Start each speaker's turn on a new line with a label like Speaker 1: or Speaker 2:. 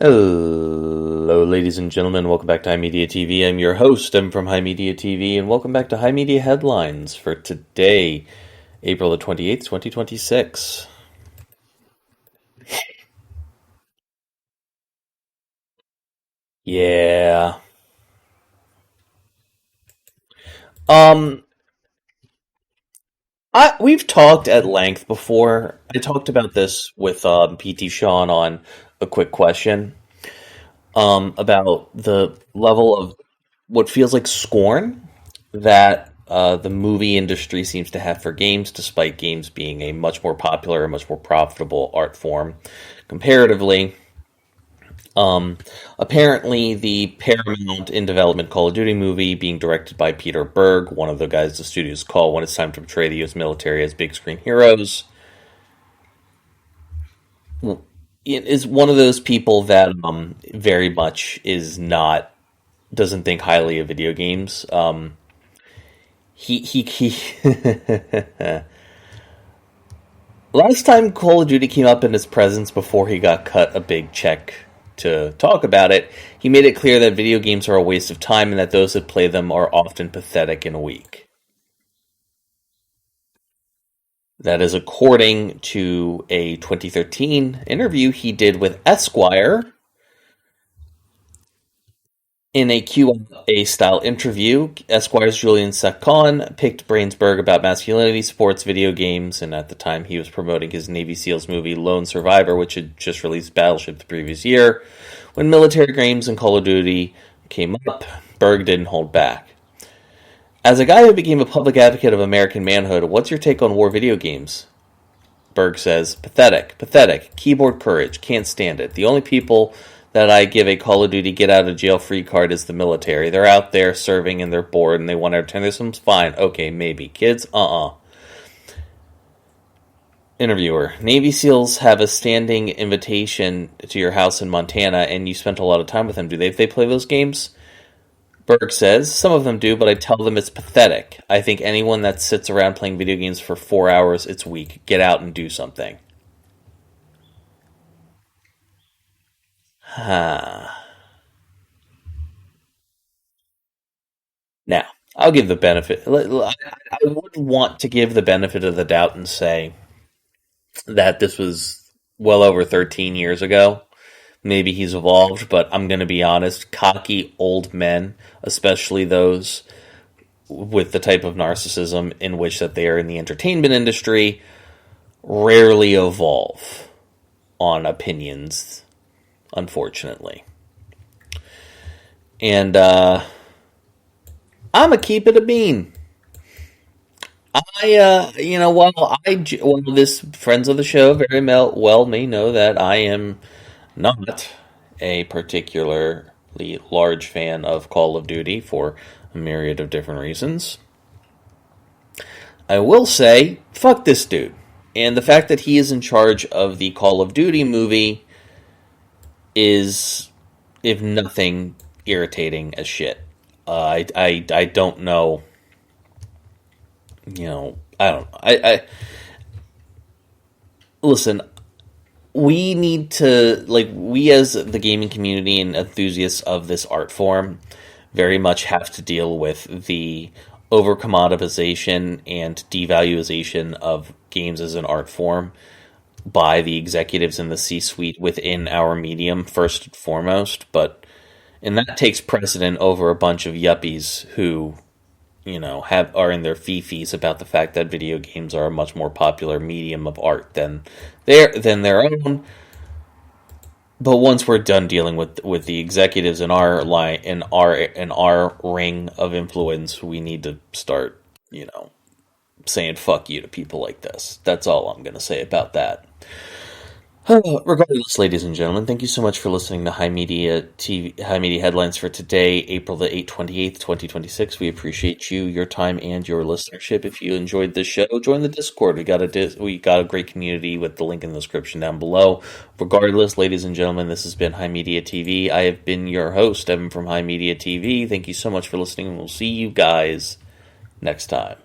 Speaker 1: Hello, ladies and gentlemen. Welcome back to HIMediaTV. I'm your host. I'm from HIMediaTV, and welcome back to HIMedia Headlines for today, April the 28th, 2026. Yeah. Um, we've talked at length before. I talked about this with PT Sean on A Quick Question about the level of what feels like scorn that the movie industry seems to have for games, despite games being a much more popular and much more profitable art form comparatively. Um, Apparently, the Paramount in development Call of Duty movie being directed by Peter Berg, one of the guys the studios call when it's time to portray the U.S. military as big screen heroes, it is one of those people that very much is not doesn't think highly of video games. He last time Call of Duty came up in his presence before he got cut a big check to talk about it, he made it clear that video games are a waste of time and that those that play them are often pathetic and weak. That is according to a 2013 interview he did with Esquire. In a Q&A style interview, Esquire's Julian Saccon picked Brainsburg about masculinity, sports, video games, and at the time he was promoting his Navy SEALs movie Lone Survivor, which had just released Battleship the previous year. When military games and Call of Duty came up, Berg didn't hold back. As a guy who became a public advocate of American manhood, what's your take on war video games? Berg says, pathetic, pathetic, keyboard courage, can't stand it. The only people that I give a Call of Duty get out of jail free card is the military. They're out there serving and they're bored and they want to return. There's some fine. Okay, maybe. Kids? Interviewer. Navy SEALs have a standing invitation to your house in Montana and you spent a lot of time with them. Do they play those games? Berg says, some of them do, but I tell them it's pathetic. I think anyone that sits around playing video games for 4 hours, it's weak. Get out and do something. Now, I'll give the benefit. I would want to give the benefit of the doubt and say that this was well over 13 years ago. Maybe he's evolved, but I'm going to be honest. Cocky old men, especially those with the type of narcissism in which that they are in the entertainment industry, rarely evolve on opinions, unfortunately. And I'm a keep it a bean. While this friends of the show very well may know that I am not a particularly large fan of Call of Duty for a myriad of different reasons. I will say, fuck this dude. And the fact that he is in charge of the Call of Duty movie is, if nothing, irritating as shit. I don't know. I don't. Listen. We need to we as the gaming community and enthusiasts of this art form very much have to deal with the over commoditization and devaluation of games as an art form by the executives in the C-suite within our medium first and foremost, and that takes precedent over a bunch of yuppies who are in their fifis about the fact that video games are a much more popular medium of art than their own. But once we're done dealing with the executives in our line in our ring of influence, we need to start saying fuck you to people like this. That's all I'm going to say about that. Regardless, ladies and gentlemen, thank you so much for listening to High Media Headlines for today, April the 28th, 2026. We appreciate your time, and your listenership. If you enjoyed this show, join the Discord. We got a great community with the link in the description down below. Regardless, ladies and gentlemen, this has been HIMediaTV. I have been your host, Evan from HIMediaTV. Thank you so much for listening, and we'll see you guys next time.